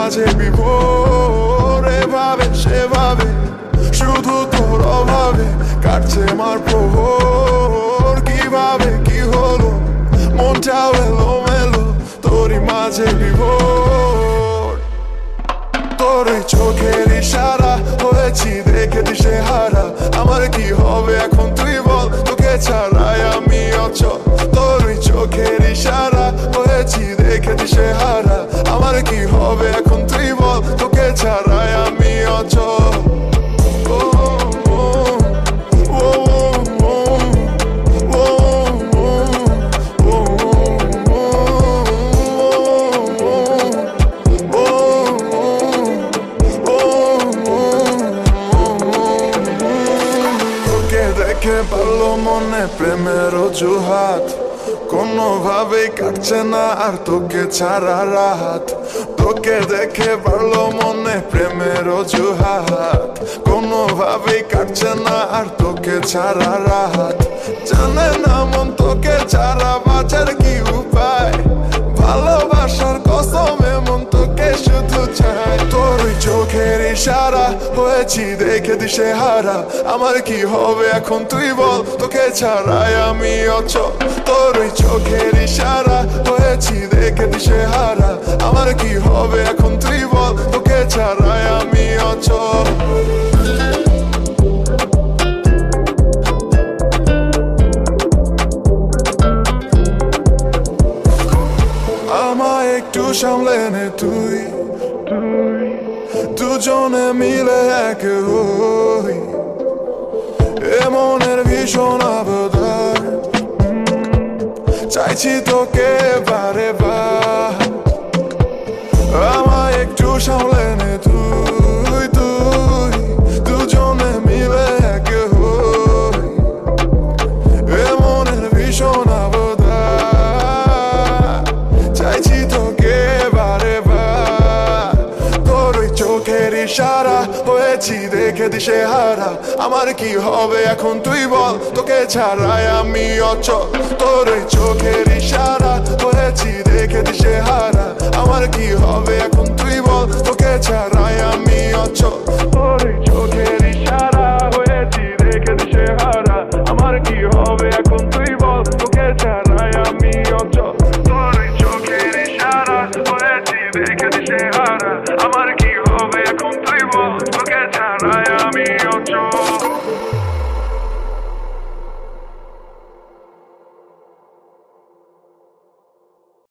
মাঝে বিভোর, এভাবে সেভাবে শুধু তোর অভাবে কাটছে আমার প্রহর। কিভাবে কি হলো মনটাও এলোমেলো তোরই মাঝে বিভোর। তোর ওই চোখের ইশারা হয়েছি দেখে দিশে হারা, আমার কি হবে এখন তুই বল, তোকে ছাড়াই আমি অচল। তোর ওই চোখের ইশারা হয়েছি দেখে দিশে হারা, আমার কি হবে এখন তুই বল, তোকে ছাড়াই আমি অচল। দেখে পারলো মনে প্রেমের অজুহাত, কোনোভাবেই কাটছে না আর তোকে ছাড়া রাত। তোকে দেখে পারলো মনে প্রেমের অজুহাত, কোনোভাবেই কাটছে না আর তোকে ছাড়া রাত। জানে না মন তোকে ছাড়া বাঁচার কি উপায়, ভালোবাসার কসমে মন তোকে শুধু চায়। তোর ওই চোখের ইশারা হয়েছি দেখে দিশে হারা, আমার কি হবে এখন তুই বল, তোকে ছাড়াই আমি অচল। তোর ওই চোখের ইশারা হয়েছি দেখে দিশে হারা, আমার কি হবে এখন তুই বল, তোকে ছাড়াই আমি অচল। আমায় একটু সামলে নে তুই, দুজনে মিলে এক হই এমনের ভীষণ আবদার। চাইছি তোকে বারে বার, আমায় একটু সামলে নে তুই, দুজনে মিলে এক হই এমনের ভীষণ আবদার। চাইছি তোকে বারে বার, তোর ওই চোখের ইশারা হয়েছি দেখে দিশে হারা, আমার কি হবে এখন তুই বল, তোকে ছাড়াই আমি অচল। তোর ওই চোখের ইশারা হয়েছি দেখে দিশে হারা, আমার কি হবে এখন তুই বল, তোকে ছাড়াই আমি অচল। তোর ওই চোখের ইশারা হয়েছি দেখে দিশে হারা, আমার কি হবে এখন তুই বল, তোকে ছাড়াই আমি অচল। তোর ওই চোখের ইশারা হয়েছি দেখে দিশে হারা, আমার কি হবে এখন তুই বল, তোকে ছাড়াই আমি